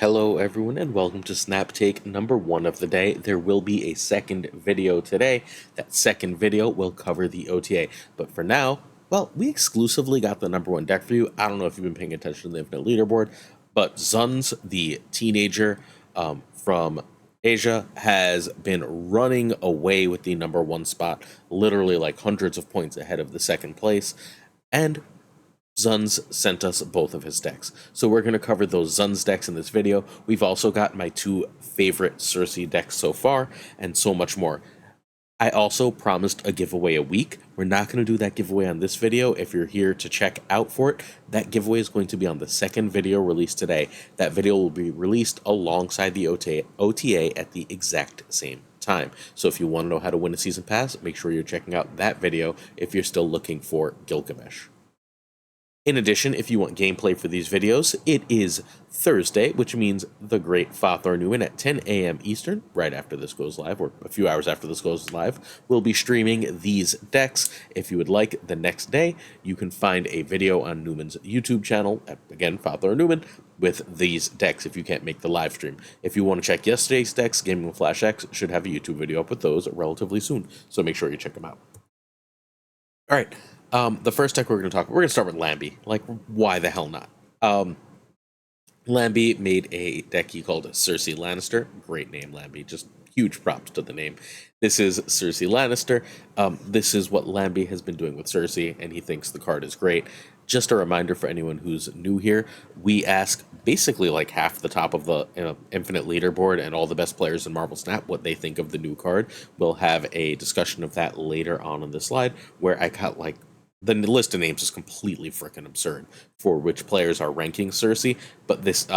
Hello everyone and welcome to Snap Take number 1 of the day. There will be a second video today. That second video will cover the OTA. But for now, well, we exclusively got the number 1 deck for you. I don't know if you've been paying attention to the Infinite Leaderboard, but Zunz, the teenager from Asia, has been running away with the number 1 spot, literally like hundreds of points ahead of the second place. And Zunz sent us both of his decks. So we're going to cover those Zunz decks in this video. We've also got my 2 favorite Sersi decks so far, and so much more. I also promised a giveaway a week. We're not going to do that giveaway on this video. If you're here to check out for it, that giveaway is going to be on the second video released today. That video will be released alongside the OTA at the exact same time. So if you want to know how to win a season pass, make sure you're checking out that video if you're still looking for Gilgamesh. In addition, if you want gameplay for these videos, it is Thursday, which means the great FaThorNewman at 10 a.m. Eastern, right after this goes live, or a few hours after this goes live, will be streaming these decks. If you would like the next day, you can find a video on Newman's YouTube channel, at, again, FaThorNewman, with these decks if you can't make the live stream. If you want to check yesterday's decks, GamingwithFlashX should have a YouTube video up with those relatively soon, so make sure you check them out. All right. The first deck we're going to start with Lambie. Like, why the hell not? Lambie made a deck he called Sersi Lannister. Great name, Lambie. Just huge props to the name. This is Sersi Lannister. This is what Lambie has been doing with Sersi, and he thinks the card is great. Just a reminder for anyone who's new here, we ask basically like half the top of the Infinite Leaderboard and all the best players in Marvel Snap what they think of the new card. We'll have a discussion of that later on the slide, where I got like the list of names is completely freaking absurd for which players are ranking Sersi, but this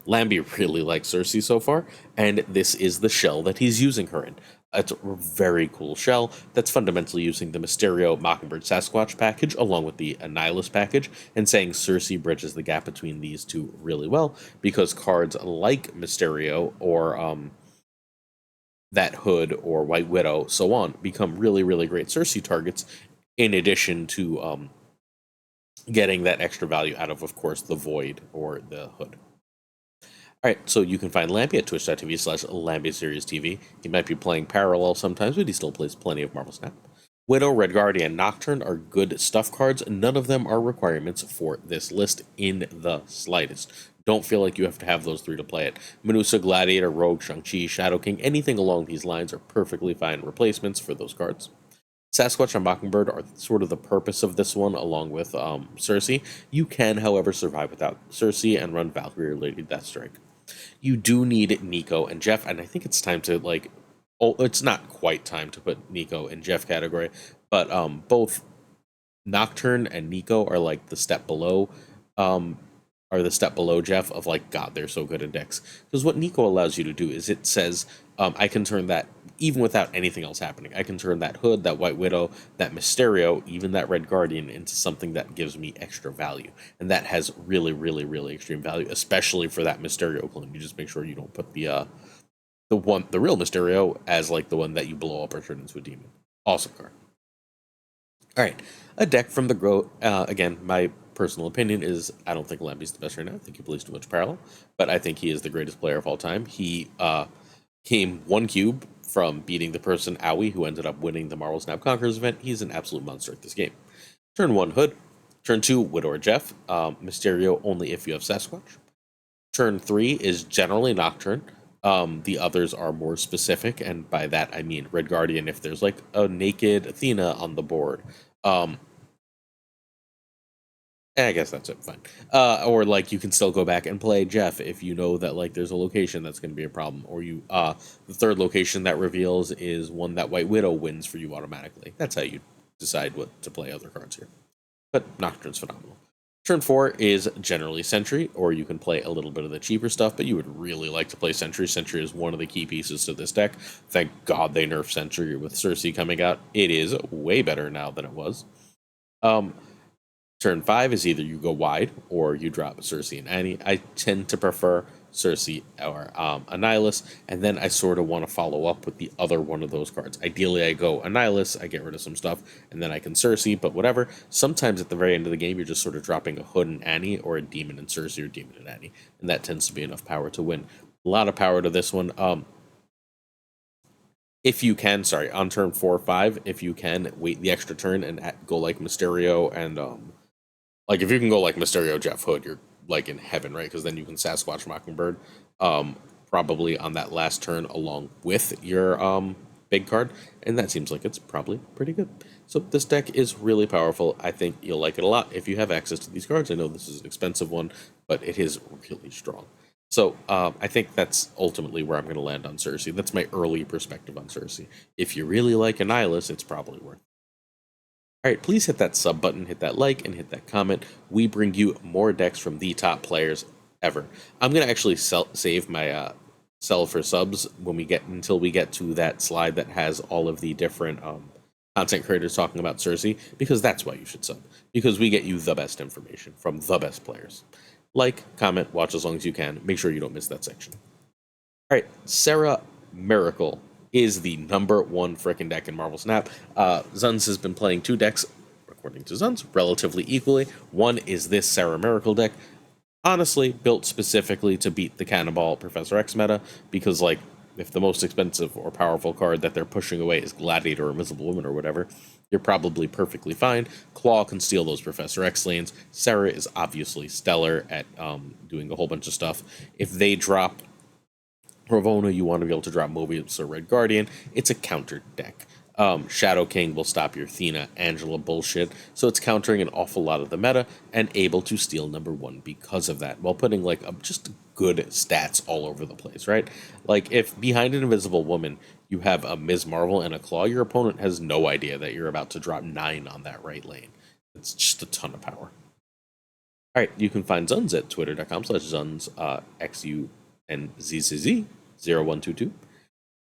Lambie really likes Sersi so far, and this is the shell that he's using her in. It's a very cool shell that's fundamentally using the Mysterio Mockingbird Sasquatch package along with the Annihilus package, and saying Sersi bridges the gap between these two really well, because cards like Mysterio or that Hood or White Widow, so on, become really, really great Sersi targets, in addition to getting that extra value out of course, the Void or the Hood. Alright, so you can find Lambie at twitch.tv/LambieSeriesTV. He might be playing parallel sometimes, but he still plays plenty of Marvel Snap. Widow, Red Guardian, and Nocturne are good stuff cards. None of them are requirements for this list in the slightest. Don't feel like you have to have those 3 to play it. Medusa, Gladiator, Rogue, Shang-Chi, Shadow King, anything along these lines are perfectly fine replacements for those cards. Sasquatch and Mockingbird are sort of the purpose of this one, along with Sersi. You can, however, survive without Sersi and run Valkyrie or Lady Deathstrike. You do need Nico and Jeff, and I think it's time to, like, it's not quite time to put Nico in Jeff category, but both Nocturne and Nico are, like, the step below, Jeff of, like, God, they're so good in decks. Because what Nico allows you to do is it says, I can turn that, even without anything else happening, I can turn that Hood, that White Widow, that Mysterio, even that Red Guardian into something that gives me extra value. And that has really, really, really extreme value, especially for that Mysterio clone. You just make sure you don't put the real Mysterio as like the one that you blow up or turn into a demon. Awesome card. Alright, a deck from the GROT. Again, my personal opinion is I don't think Lambie's the best right now. I think he plays too much parallel, but I think he is the greatest player of all time. He came 1 cube from beating the person Owie, who ended up winning the Marvel Snap Conquerors event. He's an absolute monster at this game. Turn 1, Hood. Turn 2, Widow or Jeff. Mysterio only if you have Sasquatch. Turn 3 is generally Nocturne. The others are more specific, and by that I mean Red Guardian if there's like a naked Athena on the board. I guess that's it, fine. Or like you can still go back and play Jeff if you know that like there's a location that's going to be a problem, or you the third location that reveals is one that White Widow wins for you automatically. That's how you decide what to play other cards here. But Nocturne's phenomenal. Turn 4 is generally Sentry, or you can play a little bit of the cheaper stuff, but you would really like to play Sentry. Sentry is one of the key pieces to this deck. Thank God they nerfed Sentry with Sersi coming out. It is way better now than it was. Turn 5 is either you go wide or you drop Sersi and Annie. I tend to prefer Sersi, or Annihilus, and then I sort of want to follow up with the other one of those cards. Ideally, I go Annihilus, I get rid of some stuff, and then I can Sersi, but whatever. Sometimes at the very end of the game, you're just sort of dropping a Hood and Annie, or a Demon and Sersi, or Demon and Annie, and that tends to be enough power to win. A lot of power to this one. If you can, sorry, on turn 4 or 5, if you can, wait the extra turn and go like Mysterio and, like, if you can go like Mysterio Jeff Hood, you're, like, in heaven, right? Because then you can Sasquatch Mockingbird, probably on that last turn along with your, big card, and that seems like it's probably pretty good. So this deck is really powerful. I think you'll like it a lot if you have access to these cards. I know this is an expensive one, but it is really strong. So I think that's ultimately where I'm going to land on Sersi. That's my early perspective on Sersi. If you really like Annihilus, it's probably worth it. All right, please hit that sub button, hit that like, and hit that comment. We bring you more decks from the top players ever. I'm going to actually save my sell for subs until we get to that slide that has all of the different content creators talking about Sersi, because that's why you should sub. Because we get you the best information from the best players. Like, comment, watch as long as you can. Make sure you don't miss that section. All right, Sarah Miracle is the #1 frickin' deck in Marvel Snap. Zuns has been playing 2 decks, according to Zuns, relatively equally. One is this Sarah Miracle deck, honestly built specifically to beat the Cannonball Professor X meta, because, like, if the most expensive or powerful card that they're pushing away is Gladiator or Invisible Woman or whatever, you're probably perfectly fine. Claw can steal those Professor X lanes. Sarah is obviously stellar at doing a whole bunch of stuff. If they drop Ravonna, you want to be able to drop Mobius or Red Guardian. It's a counter deck. Shadow King will stop your Athena, Angela bullshit, so it's countering an awful lot of the meta and able to steal #1 because of that, while putting like just good stats all over the place, right? Like if behind an Invisible Woman you have a Ms. Marvel and a Claw, your opponent has no idea that you're about to drop 9 on that right lane. It's just a ton of power. All right, you can find Zuns at twitter.com/Zuns, XUNZZZ0122.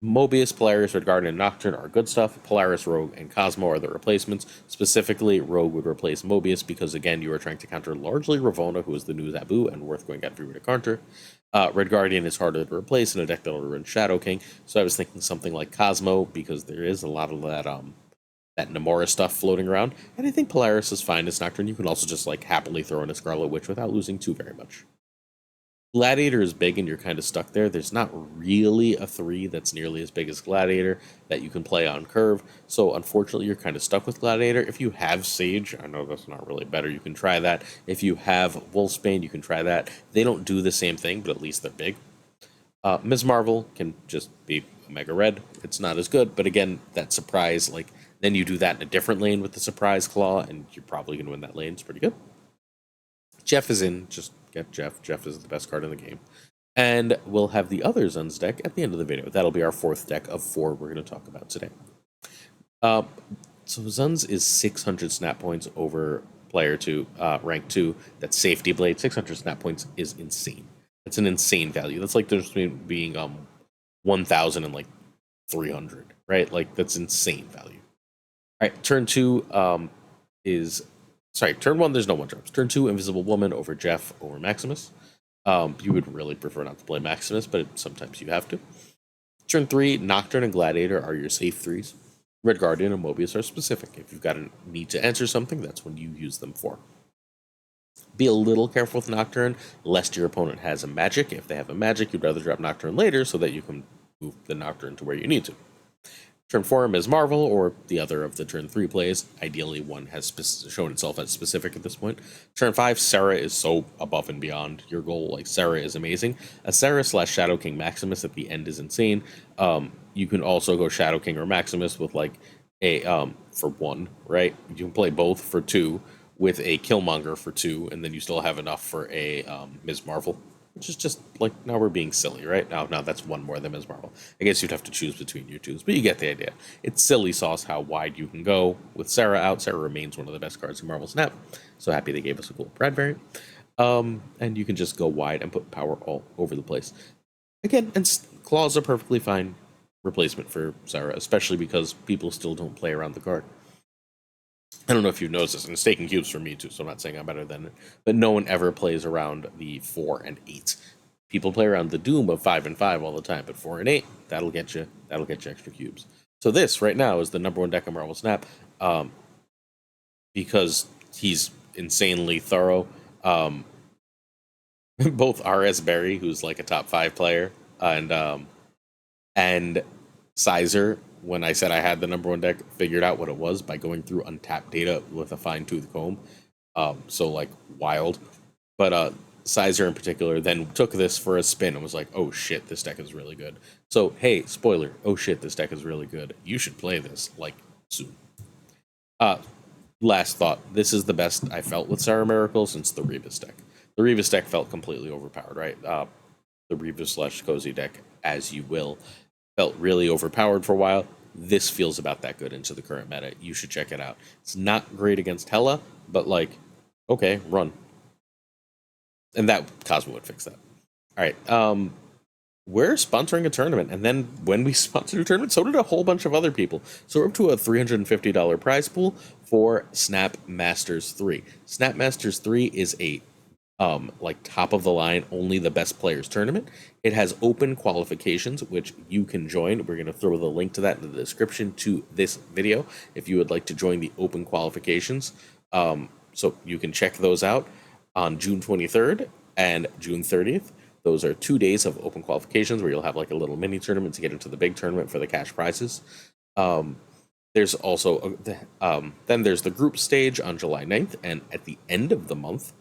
Mobius, Polaris, Red Guardian, and Nocturne are good stuff. Polaris, Rogue, and Cosmo are the replacements. Specifically, Rogue would replace Mobius because, again, you are trying to counter largely Ravonna, who is the new Zabu and worth going everywhere to counter. Red Guardian is harder to replace in a deck that'll run Shadow King, so I was thinking something like Cosmo, because there is a lot of that Namora stuff floating around, and I think Polaris is fine as Nocturne. You can also just, like, happily throw in a Scarlet Witch without losing too very much. Gladiator is big and you're kind of stuck there. There's not really a 3 that's nearly as big as Gladiator that you can play on curve, so unfortunately you're kind of stuck with Gladiator. If you have Sage, I know that's not really better, you can try that. If you have Wolfsbane, you can try that. They don't do the same thing, but at least they're big. Ms. Marvel can just be Omega Red. It's not as good, but again, that surprise, like, then you do that in a different lane with the Surprise Claw, and you're probably going to win that lane. It's pretty good. Jeff is in, just get Jeff. Jeff is the best card in the game. And we'll have the other Zuns deck at the end of the video. That'll be our 4th deck of 4 we're going to talk about today. So Zuns is 600 snap points over player 2, rank 2. That's Safety Blade. 600 snap points is insane. It's an insane value. That's like there's being 1,000 and like 300, right? Like that's insane value. All right, turn 2 is... Sorry, turn 1, there's no 1-drops. Turn 2, Invisible Woman over Jeff over Maximus. You would really prefer not to play Maximus, but sometimes you have to. Turn 3, Nocturne and Gladiator are your safe 3s. Red Guardian and Mobius are specific. If you've got a need to answer something, that's when you use them for. Be a little careful with Nocturne, lest your opponent has a magic. If they have a magic, you'd rather drop Nocturne later so that you can move the Nocturne to where you need to. Turn 4, Ms. Marvel, or the other of the turn 3 plays. Ideally, one has shown itself as specific at this point. Turn 5, Sarah is so above and beyond your goal. Like, Sarah is amazing. A Sarah / Shadow King Maximus at the end is insane. You can also go Shadow King or Maximus with, like, a, for 1, right? You can play both for 2 with a Killmonger for 2, and then you still have enough for a Ms. Marvel. Which is just, like, now we're being silly, right? Now that's 1 more than Ms. Marvel. I guess you'd have to choose between your 2s, but you get the idea. It's silly sauce how wide you can go. With Sarah out, Sarah remains one of the best cards in Marvel Snap. So happy they gave us a cool Pride variant. And you can just go wide and put power all over the place. Again, and Claws are perfectly fine replacement for Sarah, especially because people still don't play around the card. I don't know if you've noticed this, and it's taking cubes for me too, so I'm not saying I'm better than it, but no one ever plays around the 4 and 8. People play around the doom of 5 and 5 all the time, but 4 and 8, that'll get you extra cubes. So this right now is the #1 deck of Marvel Snap, because he's insanely thorough. Both R.S. Berry, who's like a top 5 player, and Sizer, when I said I had the #1 deck, figured out what it was by going through untapped data with a fine-tooth comb. So like wild. But Sizer in particular then took this for a spin and was like, oh shit, this deck is really good. So hey, spoiler, oh shit, this deck is really good. You should play this like soon. Last thought, this is the best I felt with Sarah Miracle since the Rebus deck. The Rebus deck felt completely overpowered, right? The Rebus/Cozy deck, as you will, felt really overpowered for a while. This feels about that good into the current meta. You should check it out. It's not great against Hela, but like, okay, run. And that Cosmo would fix that. All right. We're sponsoring a tournament, and then when we sponsored a tournament, so did a whole bunch of other people. So we're up to a $350 prize pool for Snap Masters 3. Snap Masters 3 is a like top of the line, only the best players tournament. It has open qualifications, which you can join. We're going to throw the link to that in the description to this video if you would like to join the open qualifications. So you can check those out on June 23rd and June 30th. Those are 2 days of open qualifications where you'll have like a little mini tournament to get into the big tournament for the cash prizes. There's also then there's the group stage on July 9th, and at the end of the month,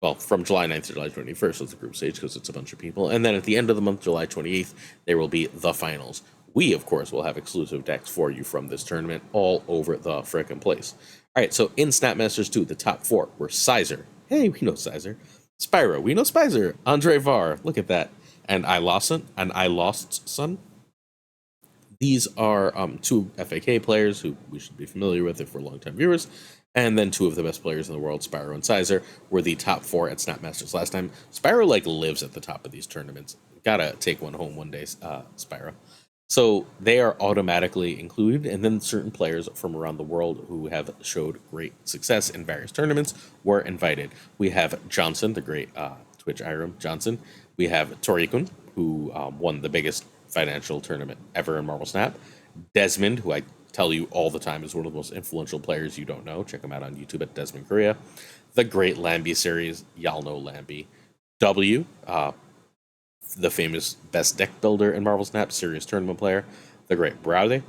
well, from July 9th to July 21st is the group stage because it's a bunch of people. And then at the end of the month, July 28th, there will be the finals. We, of course, will have exclusive decks for you from this tournament all over the frickin' place. All right, so in Snapmasters 2, the top 4 were Sizer. Hey, we know Sizer. Spyro, we know Spizer. Andre Var, look at that. And I Lost Son. These are 2 FAK players who we should be familiar with if we're longtime viewers. And then 2 of the best players in the world, Spyro and Sizer, were the top 4 at Snapmasters last time. Spyro, like, lives at the top of these tournaments. Gotta take one home one day, Spyro. So they are automatically included, and then certain players from around the world who have showed great success in various tournaments were invited. We have Johnson, the great Twitch Irem Johnson. We have Torikun, who won the biggest financial tournament ever in Marvel Snap. Desmond, who I tell you all the time is one of the most influential players you don't know. Check him out on YouTube at Desmond Korea. The great Lambie series, y'all know Lambie. W, the famous best deck builder in Marvel Snap, serious tournament player. The great Browdy.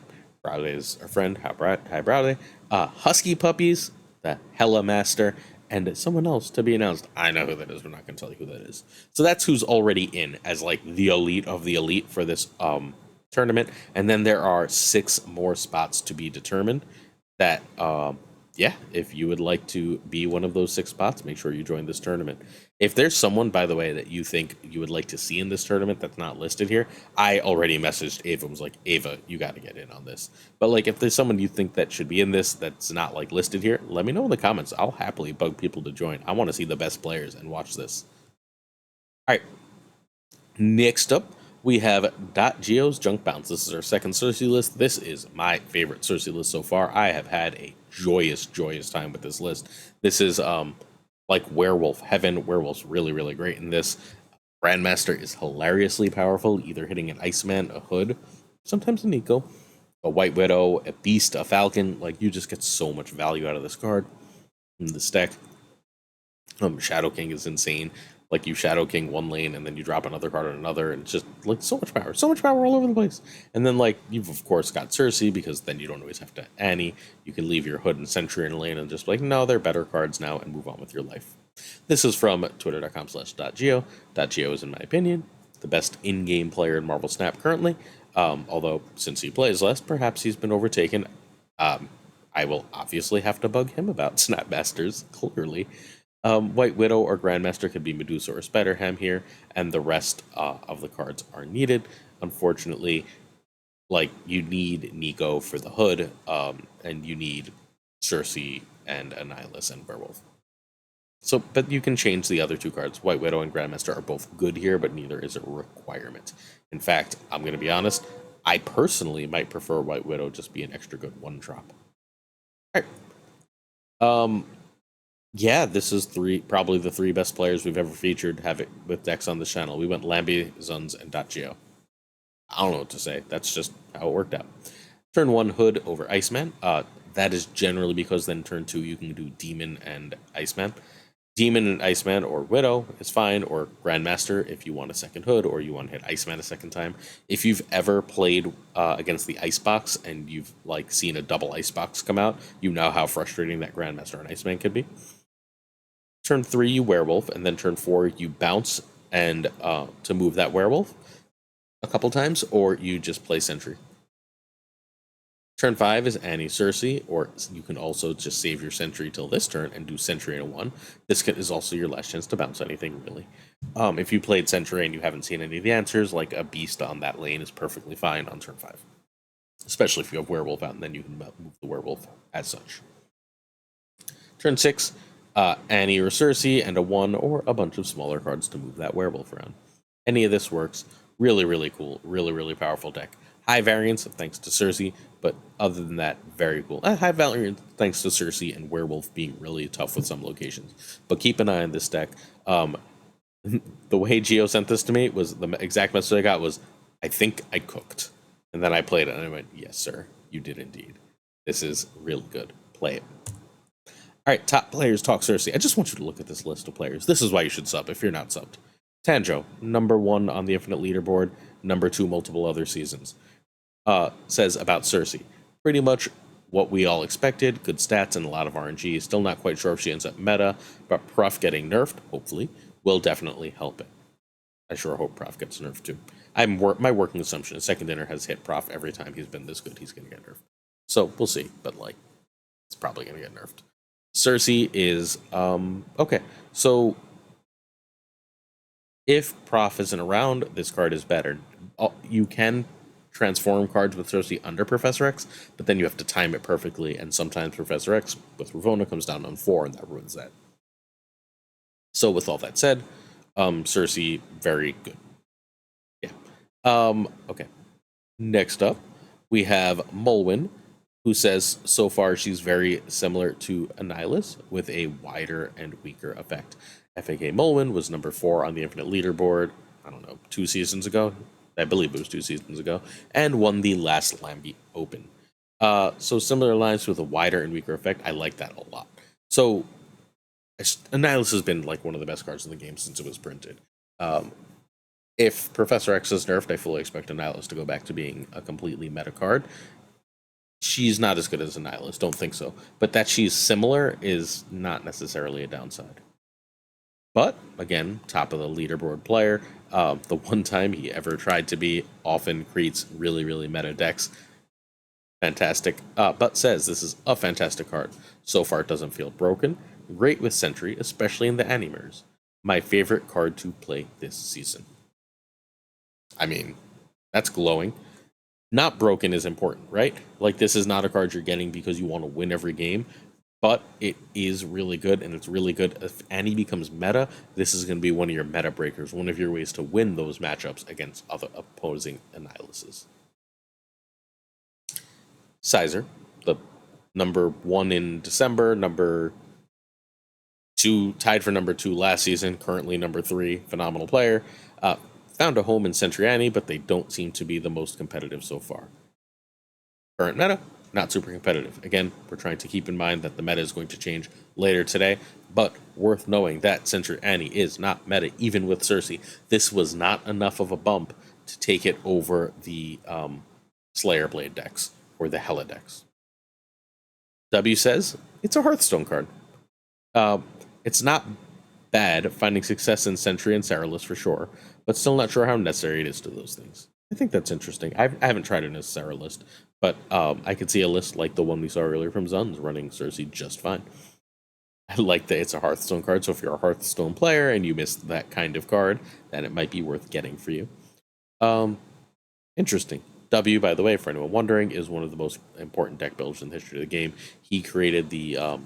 Browdy is our friend. Hi, Browdy. Husky Puppies, the Hella Master, and someone else to be announced. I know who that is. We're not going to tell you who that is. So that's who's already in as like the elite of the elite for this tournament. And then there are 6 more spots to be determined that yeah, if you would like to be one of those 6 spots, make sure you join this tournament. If there's someone, by the way, that you think you would like to see in this tournament that's not listed here, I already messaged Ava and was like, Ava, you got to get in on this. But like, if there's someone you think that should be in this that's not like listed here, let me know in the comments. I'll happily bug people to join. I want to see the best players and watch this. All right. Next up, we have .geo's Junk Bounce. This is our second Sersi list. This is my favorite Sersi list so far. I have had a joyous time with this list. This is like Werewolf Heaven. Werewolf's really, really great in this. Grandmaster is hilariously powerful, either hitting an Iceman, a Hood, sometimes a Nico, a White Widow, a Beast, a Falcon. Like, you just get so much value out of this card in this deck. Shadow King is insane. Like, you Shadow King one lane, and then you drop another card on another, and it's just, like, so much power all over the place. And then, like, you've, of course, got Sersi, because then you don't always have to Annie. You can leave your Hood and Sentry in a lane and just be like, no, they're better cards now, and move on with your life. This is from twitter.com/.geo. .geo is, in my opinion, the best in-game player in Marvel Snap currently, although, since he plays less, perhaps he's been overtaken. I will obviously have to bug him about Snapmasters, clearly. White Widow or Grandmaster could be Medusa or Spider-Ham here, and the rest of the cards are needed. Unfortunately, like, you need Nico for the Hood, and you need Sersi and Annihilus and Werewolf. So, but you can change the other 2 cards. White Widow and Grandmaster are both good here, but neither is a requirement. In fact, I'm going to be honest, I personally might prefer White Widow just be an extra good 1-drop. All right. Yeah, this is probably the three best players we've ever featured have it with decks on this channel. We went Lambi, Zuns, and Dachio. I don't know what to say. That's just how it worked out. Turn 1 Hood over Iceman. That is generally because then turn 2 you can do Demon and Iceman. Demon and Iceman or Widow is fine, or Grandmaster if you want a second Hood or you want to hit Iceman a second time. If you've ever played against the Icebox and you've like seen a double Icebox come out, you know how frustrating that Grandmaster and Iceman could be. Turn 3 you Werewolf, and then turn 4 you bounce and to move that Werewolf a couple times, or you just play Sentry. Turn 5 is Annie Sersi, or you can also just save your Sentry till this turn and do Sentry in a 1. This is also your last chance to bounce anything, really. If you played Sentry and you haven't seen any of the answers, like a Beast on that lane is perfectly fine on turn 5. Especially if you have Werewolf out, and then you can move the Werewolf as such. Turn 6, Annie or Sersi, and a 1 or a bunch of smaller cards to move that Werewolf around. Any of this works. Really, really cool. Really, really powerful deck. High variance thanks to Sersi, but other than that, very cool. High variance thanks to Sersi and Werewolf being really tough with some locations. But keep an eye on this deck. The way Geo sent this to me was the exact message I got was, I think I cooked. And then I played it and I went, yes, sir, you did indeed. This is really good. Play it. All right, top players talk Sersi. I just want you to look at this list of players. This is why you should sub if you're not subbed. Tanjo, number 1 on the Infinite leaderboard, number 2 multiple other seasons. Says about Sersi. Pretty much what we all expected. Good stats and a lot of RNG. Still not quite sure if she ends up meta, but Prof getting nerfed, hopefully, will definitely help it. I sure hope Prof gets nerfed too. My working assumption is Second Dinner has hit Prof every time he's been this good. He's going to get nerfed. So we'll see, but like, it's probably going to get nerfed. Sersi is okay. So if Prof isn't around, this card is better. You can transform cards with Sersi under Professor X, but then you have to time it perfectly, and sometimes Professor X with Ravonna comes down on 4, and that ruins that. So with all that said, Sersi, very good. Yeah. Okay. Next up, we have Mulwin, who says so far she's very similar to Annihilus with a wider and weaker effect. FAK Mulwin was number 4 on the Infinite leaderboard, I don't know, 2 seasons ago. I believe it was 2 seasons ago, and won the last Lambi Open. So similar lines with a wider and weaker effect. I like that a lot. So Annihilus has been like one of the best cards in the game since it was printed. If Professor X is nerfed, I fully expect Annihilus to go back to being a completely meta card. She's not as good as Annihilus, don't think so. But that she's similar is not necessarily a downside. But, again, top of the leaderboard player. The one time he ever tried to be often creates really, really meta decks. Fantastic. But says this is a fantastic card. So far, it doesn't feel broken. Great with Sentry, especially in the animers. My favorite card to play this season. I mean, that's glowing. Not broken is important, right? Like, this is not a card you're getting because you want to win every game, but it is really good, and it's really good. If Annie becomes meta, this is going to be one of your meta breakers, one of your ways to win those matchups against other opposing Annihiluses. Sizer, the number 1 in December, number 2, tied for number 2 last season, currently number 3, phenomenal player. Found a home in Sentry Annie, but they don't seem to be the most competitive so far. Current meta, not super competitive. Again, we're trying to keep in mind that the meta is going to change later today, but worth knowing that Sentry Annie is not meta, even with Sersi. This was not enough of a bump to take it over the Slayer Blade decks or the Hela decks. W says, it's a Hearthstone card. It's not bad finding success in Sentry and Saralist for sure, but still not sure how necessary it is to those things. I think that's interesting. I haven't tried it as a Saralist, but I could see a list like the one we saw earlier from Zuns running Sersi just fine. I like that it's a Hearthstone card, so if you're a Hearthstone player and you missed that kind of card, then it might be worth getting for you. Interesting. W, by the way, for anyone wondering, is one of the most important deck builders in the history of the game. He created the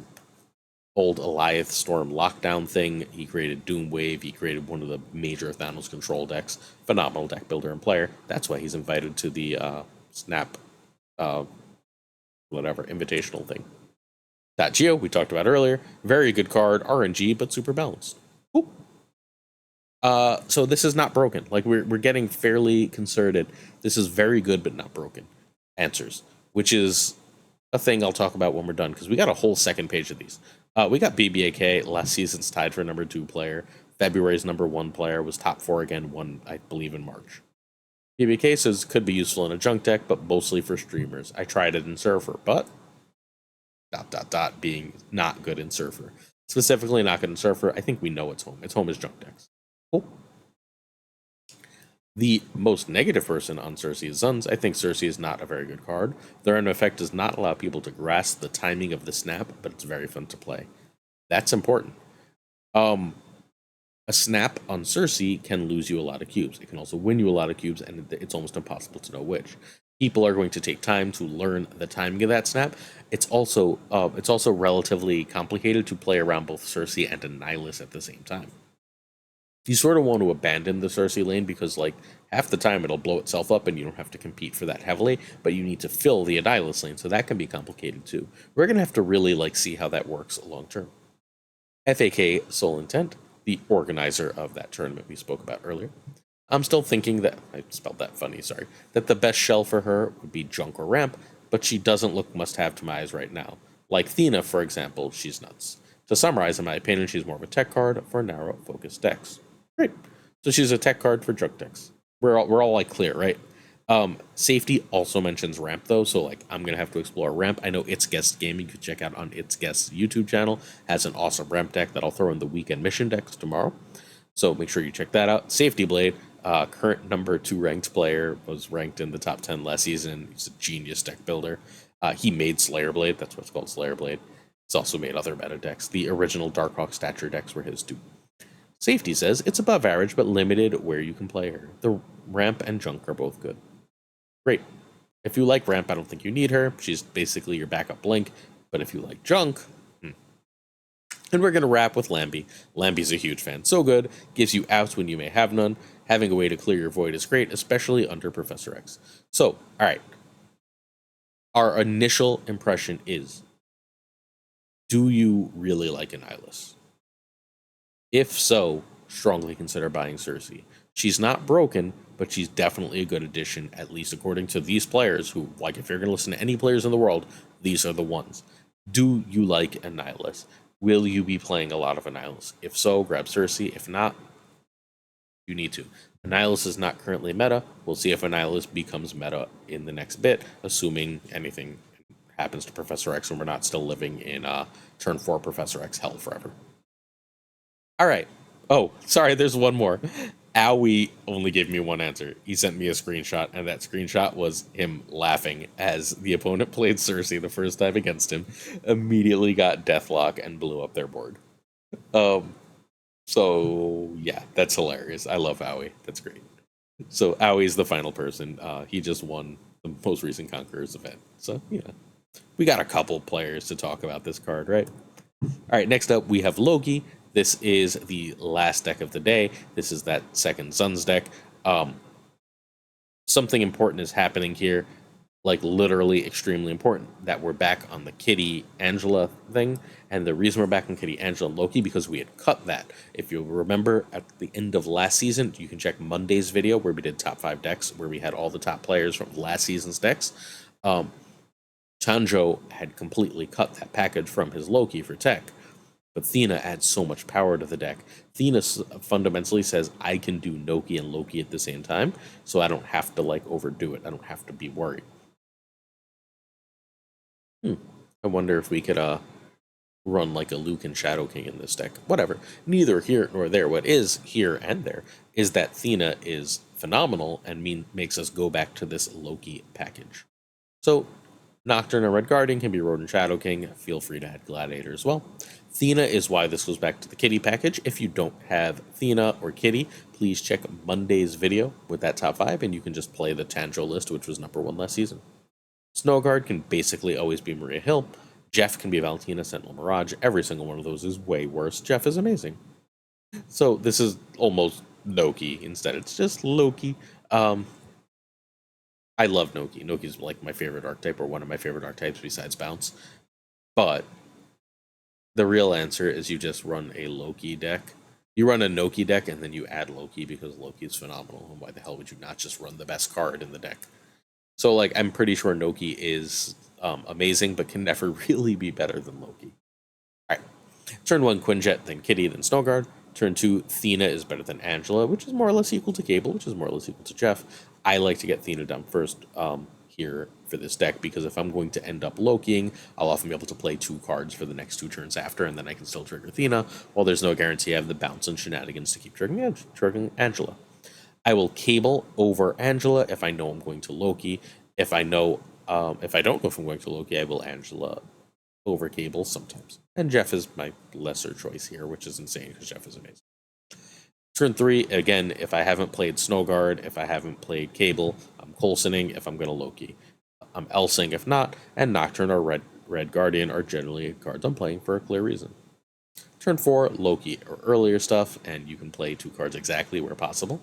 old Eliath Storm lockdown thing. He created Doom Wave. He created one of the major Thanos control decks. Phenomenal deck builder and player. That's why he's invited to the Snap, invitational thing. Geo, we talked about earlier. Very good card, RNG, but super balanced. Oop. So this is not broken. Like, we're getting fairly concerted. This is very good, but not broken answers, which is a thing I'll talk about when we're done, because we got a whole second page of these. We got BBAK, last season's tied for number 2 player. February's number 1 player, was top 4 again, won, I believe, in March. BBK says could be useful in a junk deck, but mostly for streamers. I tried it in Surfer, but ... being not good in Surfer. Specifically not good in Surfer. I think we know its home. Its home is junk decks. Cool. The most negative person on Sersi is Zuns. I think Sersi is not a very good card. Their end effect does not allow people to grasp the timing of the snap, but it's very fun to play. That's important. A snap on Sersi can lose you a lot of cubes. It can also win you a lot of cubes, and it's almost impossible to know which. People are going to take time to learn the timing of that snap. It's also relatively complicated to play around both Sersi and Annihilus at the same time. You sort of want to abandon the Sersi lane because, like, half the time it'll blow itself up and you don't have to compete for that heavily, but you need to fill the Annihilus lane, so that can be complicated too. We're going to have to really, like, see how that works long term. FAK Soul Intent, the organizer of that tournament we spoke about earlier. I'm still thinking that, I spelled that funny, sorry, that the best shell for her would be Junk or Ramp, but she doesn't look must-have to my eyes right now. Like Thena, for example, she's nuts. To summarize, in my opinion, she's more of a tech card for narrow-focused decks. Great. So she's a tech card for junk decks. We're all like clear, right? Safety also mentions Ramp though, so like I'm gonna have to explore Ramp. I know It's Guest Gaming, you could check out on It's Guest's YouTube channel, has an awesome Ramp deck that I'll throw in the weekend mission decks tomorrow. So make sure you check that out. Safety Blade, current number 2 ranked player, was ranked in the top 10 last season. He's a genius deck builder. He made Slayer Blade, that's what's called Slayer Blade. He's also made other meta decks. The original Darkhawk Stature decks were his too. Safety says it's above average, but limited where you can play her. The Ramp and Junk are both good. Great. If you like Ramp, I don't think you need her. She's basically your backup Blink. But if you like Junk... And we're going to wrap with Lambie. Lambie's a huge fan. So good. Gives you outs when you may have none. Having a way to clear your void is great, especially under Professor X. So, alright. Our initial impression is, do you really like Annihilus? If so, strongly consider buying Sersi. She's not broken, but she's definitely a good addition, at least according to these players who, like, if you're going to listen to any players in the world, these are the ones. Do you like Annihilus? Will you be playing a lot of Annihilus? If so, grab Sersi. If not, you need to. Annihilus is not currently meta. We'll see if Annihilus becomes meta in the next bit, assuming anything happens to Professor X and we're not still living in turn 4 Professor X hell forever. Alright. Oh, sorry, there's one more. Owie only gave me one answer. He sent me a screenshot, and that screenshot was him laughing as the opponent played Sersi the first time against him, immediately got Deathlock and blew up their board. So, yeah, that's hilarious. I love Owie. That's great. So, Owie's the final person. He just won the most recent Conquerors event. So, yeah. We got a couple players to talk about this card, right? Alright, next up we have Loki. This is the last deck of the day. This is that second Suns deck. Something important is happening here, like literally extremely important, that we're back on the Kitty Angela thing. And the reason we're back on Kitty Angela and Loki, because we had cut that. If you remember, at the end of last season, you can check Monday's video where we did top 5 decks, where we had all the top players from last season's decks. Chanjo had completely cut that package from his Loki for tech. But Thena adds so much power to the deck. Thena fundamentally says, I can do Noki and Loki at the same time, so I don't have to, like, overdo it. I don't have to be worried. I wonder if we could run, like, a Luke and Shadow King in this deck. Whatever. Neither here nor there. What is here and there is that Thena is phenomenal and makes us go back to this Loki package. So, Nocturne and Red Guardian can be Rodent Shadow King. Feel free to add Gladiator as well. Thena is why this goes back to the Kitty package. If you don't have Thena or Kitty, please check Monday's video with that top 5, and you can just play the Tanjo list, which was number 1 last season. Snowguard can basically always be Maria Hill. Jeff can be Valentina, Sentinel Mirage. Every single one of those is way worse. Jeff is amazing. So this is almost Noki instead. It's just Loki. I love Noki. Noki's like my favorite archetype, or one of my favorite archetypes besides Bounce. But The real answer is you just run a Loki deck. You run a Noki deck and then you add Loki because Loki is phenomenal. And why the hell would you not just run the best card in the deck? So, like, I'm pretty sure Noki is amazing, but can never really be better than Loki. All right. Turn 1, Quinjet, then Kitty, then Snowguard. Turn 2, Thena is better than Angela, which is more or less equal to Cable, which is more or less equal to Jeff. I like to get Thena down first here for this deck, because if I'm going to end up Lokiing, I'll often be able to play 2 cards for the next 2 turns after, and then I can still trigger Thena, while there's no guarantee I have the bounce and shenanigans to keep triggering Angela. I will Cable over Angela if I know I'm going to Loki. If I don't know if I'm going to Loki, I will Angela over Cable sometimes. And Jeff is my lesser choice here, which is insane because Jeff is amazing. Turn 3, again, if I haven't played Snowguard, if I haven't played Cable, I'm Coulsoning if I'm going to Loki. I'm Elsing if not, and Nocturne or Red Guardian are generally cards I'm playing for a clear reason. Turn 4, Loki or earlier stuff, and you can play 2 cards exactly where possible.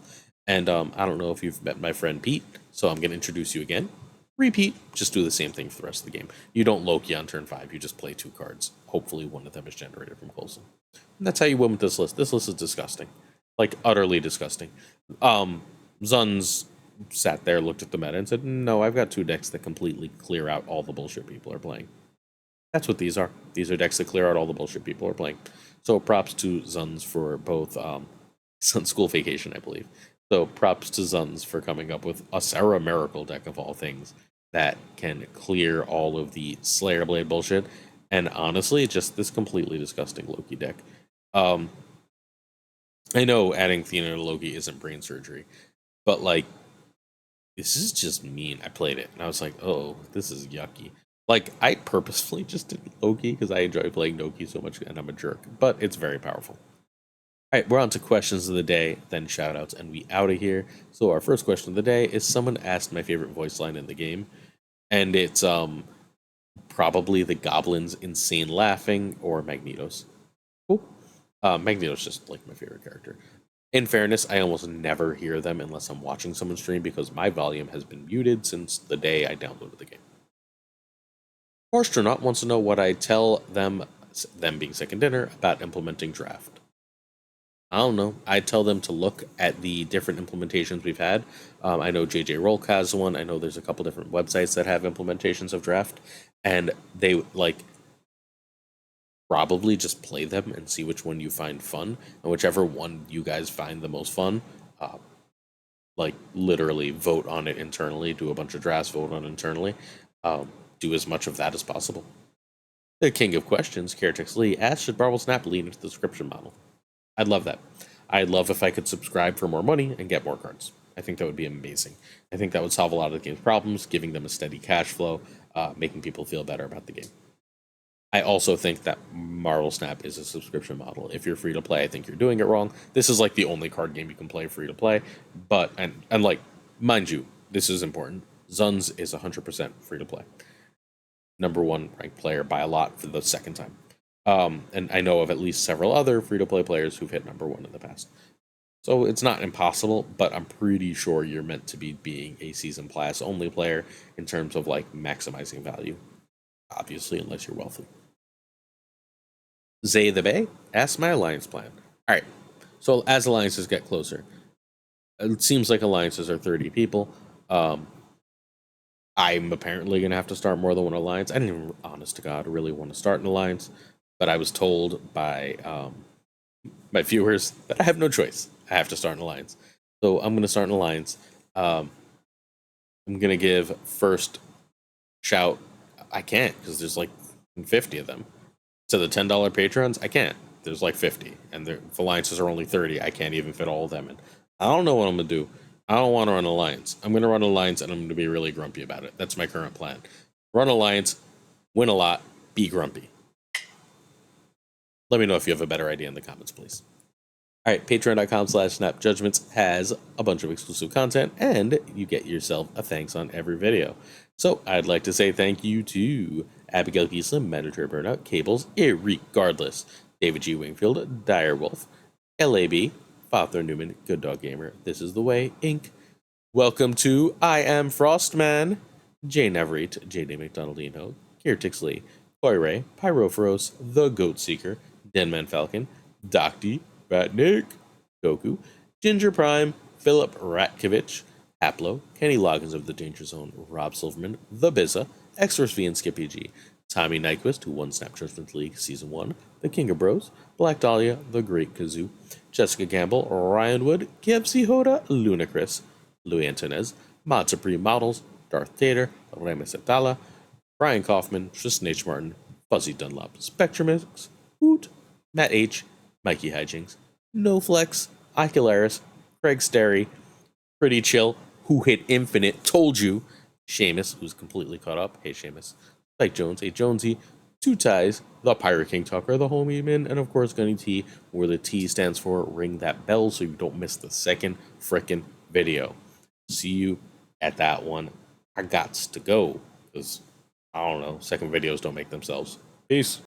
And I don't know if you've met my friend Pete, so I'm going to introduce you again. Repeat, just do the same thing for the rest of the game. You don't Loki on turn 5, you just play 2 cards. Hopefully one of them is generated from Coulson. And that's how you win with this list. This list is disgusting. Like, utterly disgusting. Zunz sat there, looked at the meta, and said, no, I've got 2 decks that completely clear out all the bullshit people are playing. That's what these are. These are decks that clear out all the bullshit people are playing. So props to Zunz for both Sun School Vacation, I believe. So props to Zunz for coming up with a Sarah Miracle deck of all things that can clear all of the Slayer Blade bullshit. And honestly, just this completely disgusting Loki deck. I know adding Thena to Loki isn't brain surgery, but like, this is just mean. I played it and I was like, oh, this is yucky. Like, I purposefully just did Loki because I enjoy playing Loki so much and I'm a jerk, but it's very powerful. All right, we're on to questions of the day, then shoutouts, and we out of here. So our first question of the day is, someone asked my favorite voice line in the game, and it's probably the Goblin's insane laughing or Magneto's. Cool. Magneto's just like my favorite character. In fairness, I almost never hear them unless I'm watching someone stream because my volume has been muted since the day I downloaded the game. Astronaut wants to know what I tell them being second dinner, about implementing draft. I don't know. I tell them to look at the different implementations we've had. I know JJ Rolk has one. I know there's a couple different websites that have implementations of draft, and they probably just play them and see which one you find fun, and whichever one you guys find the most fun, literally vote on it internally, do a bunch of drafts, vote on it internally, do as much of that as possible. The king of questions, Caretix Lee, asks, should ZalSnap lean into the subscription model? I'd love that. I'd love if I could subscribe for more money and get more cards. I think that would be amazing. I think that would solve a lot of the game's problems, giving them a steady cash flow, making people feel better about the game. I also think that ZalSnap is a subscription model. If you're free to play, I think you're doing it wrong. This is like the only card game you can play free to play. But, and like, mind you, this is important. Zunz is 100% free to play. #1 ranked player by a lot for the second time. And I know of at least several other free-to-play players who've hit #1 in the past. So it's not impossible, but I'm pretty sure you're meant to be being a Season Pass only player in terms of like maximizing value. Obviously, unless you're wealthy. Zay the Bay asks my alliance plan. Alright, so as alliances get closer, it seems like alliances are 30 people. I'm apparently going to have to start more than one alliance. I didn't even, honest to God, really want to start an alliance, but I was told by my viewers that I have no choice. I have to start an alliance. So I'm going to start an alliance. I'm going to give first shout. I can't because there's like 50 of them. To the $10 patrons, I can't. There's like 50. And if alliances are only 30, I can't even fit all of them in. I don't know what I'm going to do. I don't want to run an alliance. I'm going to run an alliance and I'm going to be really grumpy about it. That's my current plan. Run an alliance, win a lot, be grumpy. Let me know if you have a better idea in the comments, please. All right, patreon.com/snapjudgments has a bunch of exclusive content, and you get yourself a thanks on every video. So I'd like to say thank you to Abigail Giesler, Mandatory Burnout, Cables, Irregardless, David G. Wingfield, Direwolf, LAB, FaThorNewman, Good Dog Gamer, This Is The Way, Inc. Welcome to I Am Frostman, Jay Neverett, JD McDonaldino, Caretix Lee, Koirei, Pyrophoros, The Goat Seeker, Denman Falcon, Doc D, Batnik, Goku, Ginger Prime, Philip Ratkovich, Haplo, Kenny Loggins of the Danger Zone, Rob Silverman, The Bizza, Xforce V and Skippy G, Tommy Nyquist, who won Snap Judgment League Season 1, The King of Bros, Black Dahlia, The Great Kazoo, Jessica Gamble, Ryan Wood, KFC Hoda, Lunacris, Louis Antonez, Mod Supreme Models, Darth Tater, Remus Atala, Brian Kaufman, Tristan H. Martin, Fuzzy Dunlop, Spectrumix, Hoot, Matt H., Mikey Hijinks, No Flex, Icularis, Craig Sterry, Pretty Chill, who hit Infinite, told you, Seamus, who's completely caught up, hey Seamus, Spike Jones, hey Jonesy, Two Ties, the Pirate King Tuccrr, the Homie Man, and of course Gunny T, where the T stands for ring that bell so you don't miss the second frickin' video. See you at that one. I gots to go, because I don't know, second videos don't make themselves. Peace.